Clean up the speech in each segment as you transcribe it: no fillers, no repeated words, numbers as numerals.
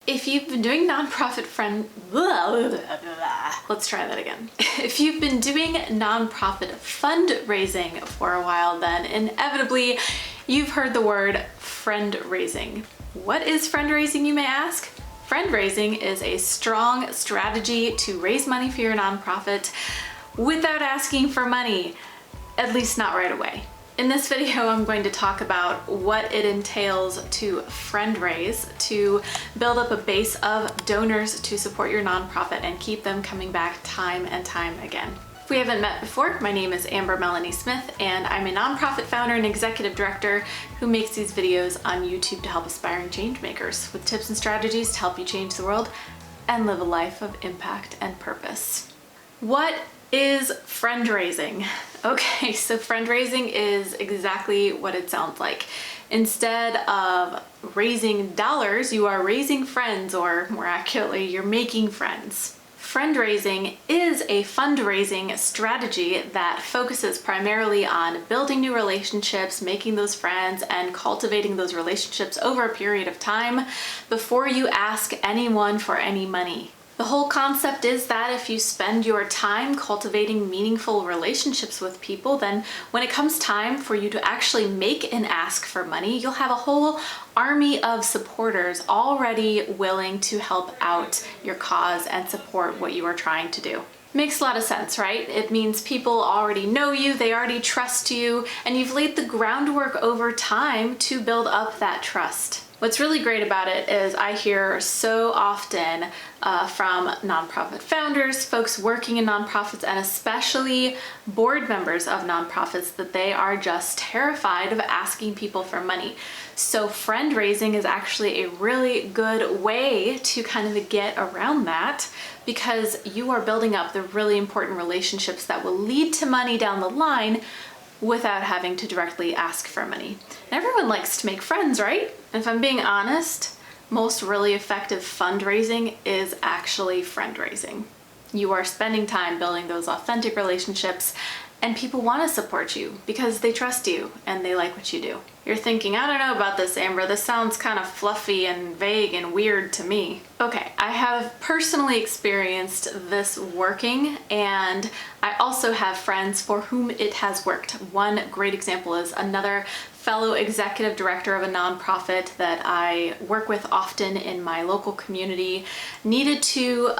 If you've been doing nonprofit let's try that again. If you've been doing nonprofit fundraising for a while, then inevitably you've heard the word friendraising. What is friendraising, you may ask? Friendraising is a strong strategy to raise money for your nonprofit without asking for money, at least not right away. In this video, I'm going to talk about what it entails to friendraise, to build up a base of donors to support your nonprofit and keep them coming back time and time again. If we haven't met before, my name is Amber Melanie Smith, and I'm a nonprofit founder and executive director who makes these videos on YouTube to help aspiring change makers with tips and strategies to help you change the world and live a life of impact and purpose. What is friendraising? Okay, so friendraising is exactly what it sounds like. Instead of raising dollars, you are raising friends, or more accurately, you're making friends. Friendraising is a fundraising strategy that focuses primarily on building new relationships, making those friends, and cultivating those relationships over a period of time before you ask anyone for any money. The whole concept is that if you spend your time cultivating meaningful relationships with people, then when it comes time for you to actually make an ask for money, you'll have a whole army of supporters already willing to help out your cause and support what you are trying to do. Makes a lot of sense, right? It means people already know you, they already trust you, and you've laid the groundwork over time to build up that trust. What's really great about it is I hear so often from nonprofit founders, folks working in nonprofits, and especially board members of nonprofits that they are just terrified of asking people for money. So friendraising is actually a really good way to kind of get around that, because you are building up the really important relationships that will lead to money down the line without having to directly ask for money. And everyone likes to make friends, right? And if I'm being honest, most really effective fundraising is actually friendraising. You are spending time building those authentic relationships, and people want to support you because they trust you and they like what you do. You're thinking, I don't know about this, Amber. This sounds kind of fluffy and vague and weird to me. Okay, I have personally experienced this working, and I also have friends for whom it has worked. One great example is another fellow executive director of a nonprofit that I work with often in my local community needed to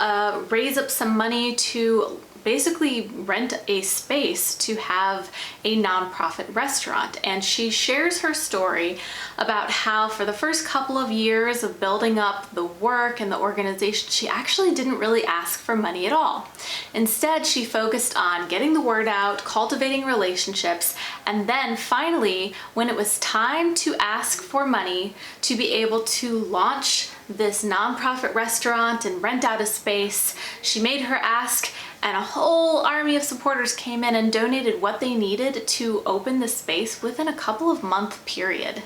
raise up some money to basically rent a space to have a nonprofit restaurant. And she shares her story about how for the first couple of years of building up the work and the organization, she actually didn't really ask for money at all. Instead, she focused on getting the word out, cultivating relationships, and then finally, when it was time to ask for money to be able to launch this nonprofit restaurant and rent out a space, she made her ask, and a whole army of supporters came in and donated what they needed to open the space within a couple of month period.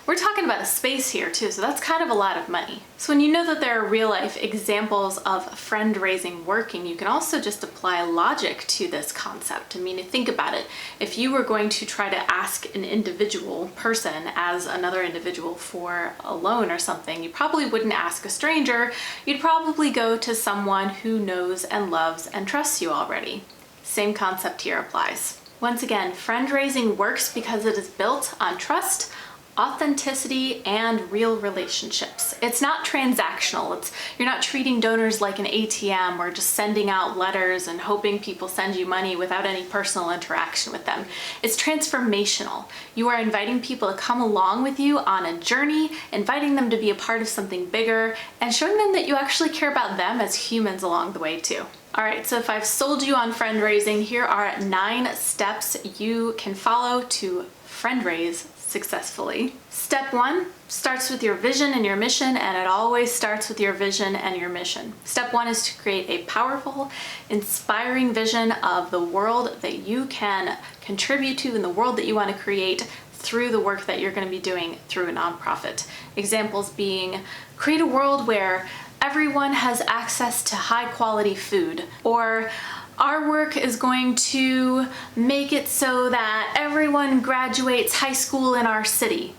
We're talking about a space here too, so that's kind of a lot of money. So when you know that there are real life examples of friendraising working, you can also just apply logic to this concept. I mean, think about it. If you were going to try to ask an individual person as another individual for a loan or something, you probably wouldn't ask a stranger. You'd probably go to someone who knows and loves and trusts you already. Same concept here applies. Once again, friendraising works because it is built on trust, authenticity, and real relationships. It's not transactional. You're not treating donors like an ATM or just sending out letters and hoping people send you money without any personal interaction with them. It's transformational. You are inviting people to come along with you on a journey, inviting them to be a part of something bigger, and showing them that you actually care about them as humans along the way too. All right, so if I've sold you on friendraising, here are 9 steps you can follow to friendraise successfully. Step 1 starts with your vision and your mission, and it always starts with your vision and your mission. Step 1 is to create a powerful, inspiring vision of the world that you can contribute to and the world that you want to create through the work that you're going to be doing through a nonprofit. Examples being, create a world where everyone has access to high quality food, or our work is going to make it so that everyone graduates high school in our city.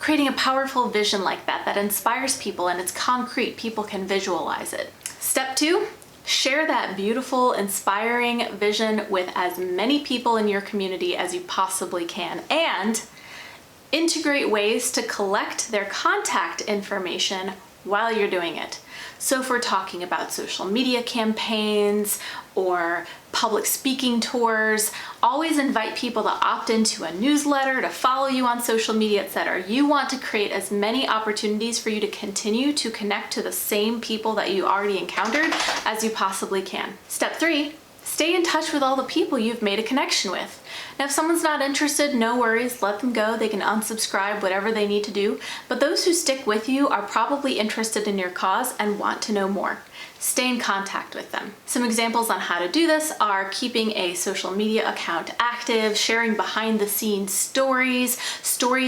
Creating a powerful vision like that that inspires people and it's concrete, people can visualize it. Step 2, share that beautiful, inspiring vision with as many people in your community as you possibly can, and integrate ways to collect their contact information while you're doing it. So if we're talking about social media campaigns or public speaking tours, always invite people to opt into a newsletter, to follow you on social media, etc. You want to create as many opportunities for you to continue to connect to the same people that you already encountered as you possibly can. Step 3, stay in touch with all the people you've made a connection with. Now, if someone's not interested, no worries, let them go. They can unsubscribe, whatever they need to do. But those who stick with you are probably interested in your cause and want to know more. Stay in contact with them. Some examples on how to do this are keeping a social media account active, sharing behind the scenes stories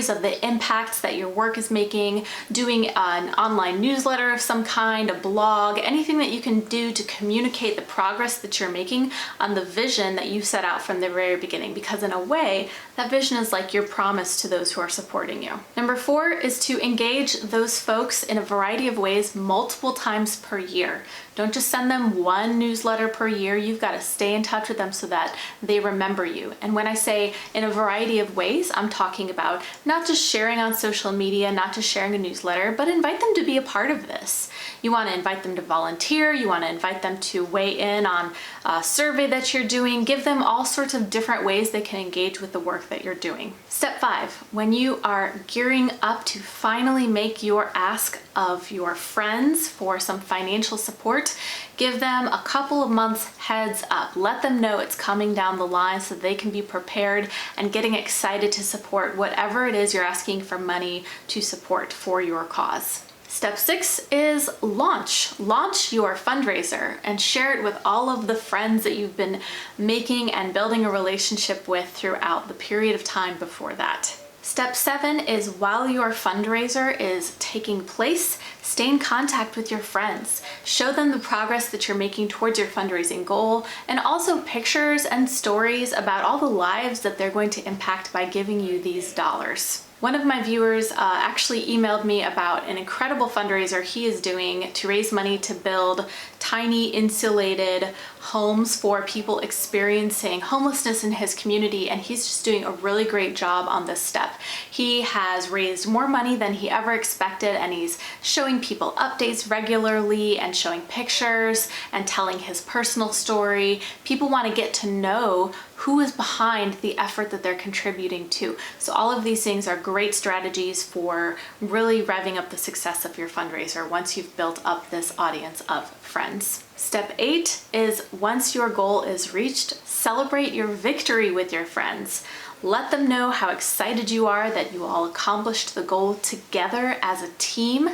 of the impacts that your work is making, doing an online newsletter of some kind, a blog, anything that you can do to communicate the progress that you're making on the vision that you set out from the very beginning, because in a way, that vision is like your promise to those who are supporting you. Number 4 is to engage those folks in a variety of ways multiple times per year. Don't just send them one newsletter per year. You've got to stay in touch with them so that they remember you. And when I say in a variety of ways, I'm talking about not just sharing on social media, not just sharing a newsletter, but invite them to be a part of this. You want to invite them to volunteer. You want to invite them to weigh in on a survey that you're doing. Give them all sorts of different ways they can engage with the work that you're doing. Step 5, when you are gearing up to finally make your ask of your friends for some financial support, give them a couple of months heads up. Let them know it's coming down the line so they can be prepared and getting excited to support whatever it is you're asking for money to support for your cause. Step 6 is launch. Launch your fundraiser and share it with all of the friends that you've been making and building a relationship with throughout the period of time before that. Step 7 is while your fundraiser is taking place, stay in contact with your friends. Show them the progress that you're making towards your fundraising goal, and also pictures and stories about all the lives that they're going to impact by giving you these dollars. One of my viewers actually emailed me about an incredible fundraiser he is doing to raise money to build tiny insulated homes for people experiencing homelessness in his community, and he's just doing a really great job on this step. He has raised more money than he ever expected, and he's showing people updates regularly and showing pictures and telling his personal story. People want to get to know who is behind the effort that they're contributing to. So all of these things are great strategies for really revving up the success of your fundraiser once you've built up this audience of friends. Step 8 is once your goal is reached, celebrate your victory with your friends. Let them know how excited you are that you all accomplished the goal together as a team,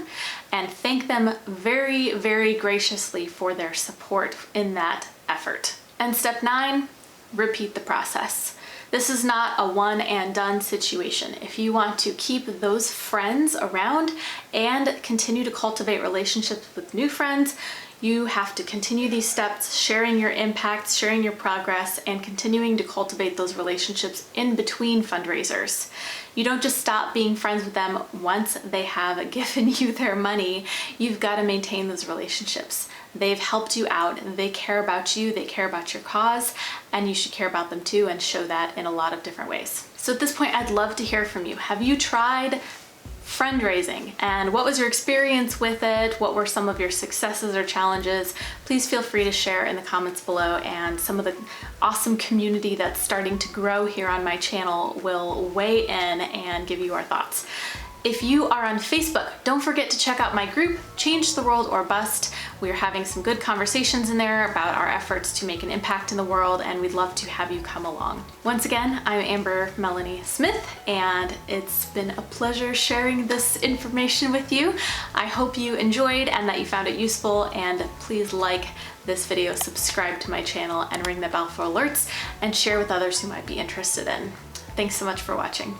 and thank them very, very graciously for their support in that effort. And step 9, repeat the process. This is not a one and done situation. If you want to keep those friends around and continue to cultivate relationships with new friends, you have to continue these steps, sharing your impacts, sharing your progress, and continuing to cultivate those relationships in between fundraisers. You don't just stop being friends with them once they have given you their money. You've got to maintain those relationships. They've helped you out, they care about you, they care about your cause, and you should care about them too and show that in a lot of different ways. So at this point, I'd love to hear from you. Have you tried Friendraising, and what was your experience with it? What were some of your successes or challenges? Please feel free to share in the comments below, and some of the awesome community that's starting to grow here on my channel will weigh in and give you our thoughts. If you are on Facebook, don't forget to check out my group, Change the World or Bust. We're having some good conversations in there about our efforts to make an impact in the world, and we'd love to have you come along. Once again, I'm Amber Melanie Smith, and it's been a pleasure sharing this information with you. I hope you enjoyed and that you found it useful, and please like this video, subscribe to my channel, and ring the bell for alerts, and share with others who might be interested in. Thanks so much for watching.